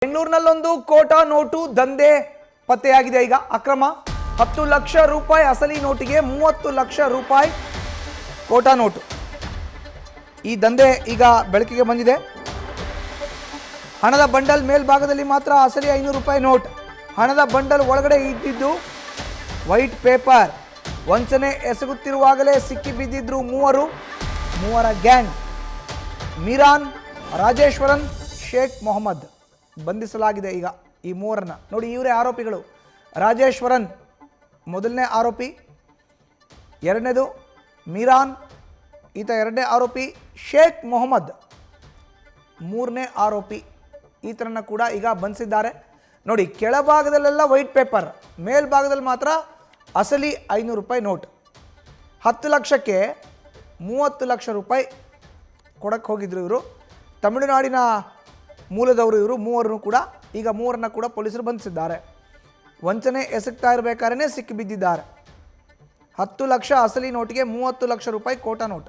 ಬೆಂಗಳೂರಿನಲ್ಲೊಂದು Kota note ದಂಧೆ ಪತ್ತೆಯಾಗಿದೆ. ಈಗ ಅಕ್ರಮ 10 ಲಕ್ಷ ರೂಪಾಯಿ ಅಸಲಿ ನೋಟಿಗೆ 30 ಲಕ್ಷ ರೂಪಾಯಿ ಕೋಟಾ ನೋಟು. ಈ ದಂಧೆ ಈಗ ಬೆಳಕಿಗೆ ಬಂದಿದೆ. ಹಣದ ಬಂಡಲ್ ಮೇಲ್ಭಾಗದಲ್ಲಿ ಮಾತ್ರ ಅಸಲಿ 500 ರೂಪಾಯಿ ನೋಟ್. ಹಣದ ಬಂಡಲ್ ಒಳಗಡೆ ಇದ್ದಿದ್ದು ವೈಟ್ ಪೇಪರ್. ವಂಚನೆ ಎಸಗುತ್ತಿರುವಾಗಲೇ ಸಿಕ್ಕಿ ಬಿದ್ದಿದ್ರು ಮೂವರ ಗ್ಯಾಂಗ್. ಮೀರಾನ್, ರಾಜೇಶ್ವರನ್, ಶೇಖ್ ಮೊಹಮ್ಮದ್ ಬಂಧಿಸಲಾಗಿದೆ. ಈಗ ಈ ಮೂವರನ್ನ ನೋಡಿ, ಇವರೇ ಆರೋಪಿಗಳು. ರಾಜೇಶ್ವರನ್ ಮೊದಲನೇ ಆರೋಪಿ, ಎರಡನೇದು ಮೀರಾನ್, ಈತ ಎರಡನೇ ಆರೋಪಿ. ಶೇಖ್ ಮೊಹಮ್ಮದ್ ಮೂರನೇ ಆರೋಪಿ. ಈತನನ್ನು ಕೂಡ ಈಗ ಬಂಧಿಸಿದ್ದಾರೆ. ನೋಡಿ, ಕೆಳಭಾಗದಲ್ಲೆಲ್ಲ ವೈಟ್ ಪೇಪರ್, ಮೇಲ್ಭಾಗದಲ್ಲಿ ಮಾತ್ರ ಅಸಲಿ 500 ರೂಪಾಯಿ ನೋಟ್. 10 ಲಕ್ಷಕ್ಕೆ 30 ಲಕ್ಷ ರೂಪಾಯಿ ಕೊಡಕ್ಕೆ ಹೋಗಿದ್ರು ಇವರು. ತಮಿಳುನಾಡಿನ ಮೂಲದವರು ಇವರು. ಮೂವರನ್ನ ಕೂಡ ಪೊಲೀಸರು ಬಂಧಿಸಿದ್ದಾರೆ. ವಂಚನೆ ಎಸಗ್ತಾ ಇರಬೇಕಾದ್ರೆ ಸಿಕ್ಕಿಬಿದ್ದಿದ್ದಾರೆ. 10 ಲಕ್ಷ ಅಸಲಿ ನೋಟಿಗೆ 30 ಲಕ್ಷ ರೂಪಾಯಿ ಕೋಟಾ ನೋಟ್.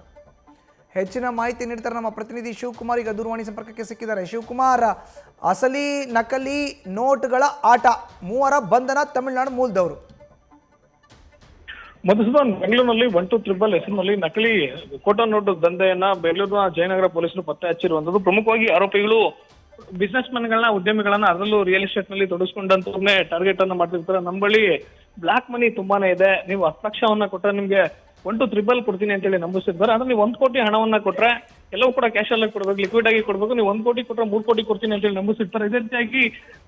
ಹೆಚ್ಚಿನ ಮಾಹಿತಿ ನೀಡ್ತಾರೆ ನಮ್ಮ ಪ್ರತಿನಿಧಿ ಶಿವಕುಮಾರ್. ಈಗ ದೂರವಾಣಿ ಸಂಪರ್ಕಕ್ಕೆ ಸಿಕ್ಕಿದ್ದಾರೆ. ಶಿವಕುಮಾರ್, ಅಸಲಿ ನಕಲಿ ನೋಟ್ಗಳ ಆಟ, ಮೂವರ ಬಂಧನ ತಮಿಳುನಾಡು ಮೂಲದವರು. ಮಧುಸೂದನ್, ಬೆಂಗಳೂರಿನಲ್ಲಿ 1233 ಹೆಸರಿನಲ್ಲಿ ನಕಲಿ ಕೋಟಾ ನೋಟ್ ದಂಧೆಯನ್ನ ಬೆಂಗಳೂರಿನ ಜಯನಗರ ಪೊಲೀಸರು ಪತ್ತೆ ಹಚ್ಚಿರುವಂತದ್ದು. ಪ್ರಮುಖವಾಗಿ ಆರೋಪಿಗಳು ಬಿಸ್ನೆಸ್ ಮ್ಯಾನ್ಗಳನ್ನ, ಉದ್ಯಮಿಗಳನ್ನ, ಅದರಲ್ಲೂ ರಿಯಲ್ ಎಸ್ಟೇಟ್ ನಲ್ಲಿ ತೊಡಗಿಸ್ಕೊಂಡಂತವ್ರನ್ನೇ ಟಾರ್ಗೆಟ್ ಅನ್ನ ಮಾಡ್ತಿರ್ತಾರೆ. ನಮ್ಮ ಬಳಿ ಬ್ಲಾಕ್ ಮನಿ ತುಂಬಾನೇ ಇದೆ, ನೀವು 10 ಲಕ್ಷವನ್ನ ಕೊಟ್ಟರೆ ನಿಮ್ಗೆ 1233 ಕೊಡ್ತೀನಿ ಅಂತ ಹೇಳಿ ನಂಬಿಸ್ತಿದ್ದಾರೆ. ಆದ್ರೆ ನೀವು 1 ಕೋಟಿ ಹಣವನ್ನ ಕೊಟ್ರೆ ಎಲ್ಲವೂ ಕೂಡ ಕ್ಯಾಶ್ ಅಲ್ಲ ಕೊಡ್ಬೇಕು, ಲಿಕ್ವಿಡ್ ಆಗಿ ಕೊಡ್ಬೇಕು. ನೀವು 1 ಕೋಟಿ ಕೊಟ್ರೆ 3 ಕೋಟಿ ಕೊಡ್ತೀನಿ ಅಂತ ಹೇಳಿ ನಂಬಿಸ್ತಿರ್ತಾರೆ. ಇದೇ ರೀತಿಯಾಗಿ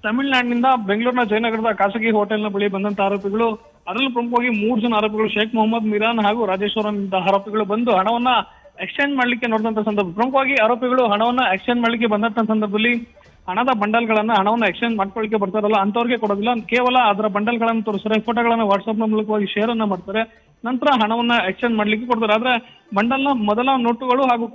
ತಮಿಳುನಾಡಿನಿಂದ ಬೆಂಗಳೂರಿನ ಜಯನಗರದ ಖಾಸಗಿ ಹೋಟೆಲ್ನ ಬಳಿ ಬಂದಂತ ಆರೋಪಿಗಳು, ಅದರಲ್ಲೂ ಪ್ರಮುಖವಾಗಿ 3 ಜನ ಆರೋಪಿಗಳು, ಶೇಖ್ ಮೊಹಮ್ಮದ್, ಮೀರಾನ್ ಹಾಗೂ ರಾಜೇಶ್ವರನ್ ಆರೋಪಿಗಳು ಬಂದು ಹಣವನ್ನ ಎಕ್ಸ್ಚೇಂಜ್ ಮಾಡ್ಲಿಕ್ಕೆ ನೋಡಿದಂತ ಸಂದರ್ಭ. ಪ್ರಮುಖವಾಗಿ ಆರೋಪಿಗಳು ಹಣವನ್ನ ಎಕ್ಸ್ಚೇಂಜ್ ಮಾಡ್ಲಿಕ್ಕೆ ಬಂದಂತ ಸಂದರ್ಭದಲ್ಲಿ ಹಣದ ಬಂಡಲ್ಗಳನ್ನ, ಹಣವನ್ನ ಎಕ್ಸ್ಚೇಂಜ್ ಮಾಡ್ಕೊಳ್ಳಿಕ್ಕೆ ಬರ್ತಾರಲ್ಲ ಅಂತವ್ರಿಗೆ ಕೊಡೋದಿಲ್ಲ. ಕೇವಲ ಅದರ ಬಂಡಲ್ಗಳನ್ನು ತೋರಿಸ್ತಾರೆ, ಫೋಟೋಗಳನ್ನ ವಾಟ್ಸ್ಆಪ್ ನ ಮೂಲಕವಾಗಿ ಶೇರ್ ಅನ್ನ ಮಾಡ್ತಾರೆ. ನಂತರ ಹಣವನ್ನ ಎಕ್ಸ್ಚೇಂಜ್ ಮಾಡ್ಲಿಕ್ಕೆ ಕೊಡ್ತಾರೆ. ಆದ್ರೆ ಬಂಡಲ್ನ ಮೊದಲ ನೋಟುಗಳು ಹಾಗೂ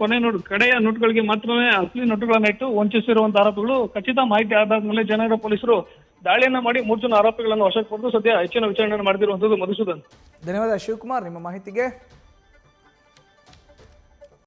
ಕಡೆಯ ನೋಟುಗಳಿಗೆ ಮಾತ್ರವೇ ಅಸಲಿ ನೋಟುಗಳನ್ನ ಇಟ್ಟು ವಂಚಿಸಿರುವಂತಹ ಆರೋಪಿಗಳು. ಖಚಿತ ಮಾಹಿತಿ ಆಧಾರದ ಮೇಲೆ ಜಯನಗರ ಪೊಲೀಸರು ದಾಳಿಯನ್ನ ಮಾಡಿ 3 ಜನ ಆರೋಪಿಗಳನ್ನು ವಶಕ್ಕೆ ಪಡೆದು ಸದ್ಯ ಹೆಚ್ಚಿನ ವಿಚಾರಣೆ ಮಾಡಿದಿರುವಂತದ್ದು. ಮಧುಸೂದನ್, ಧನ್ಯವಾದ ಶಿವಕುಮಾರ್ ನಿಮ್ಮ ಮಾಹಿತಿಗೆ.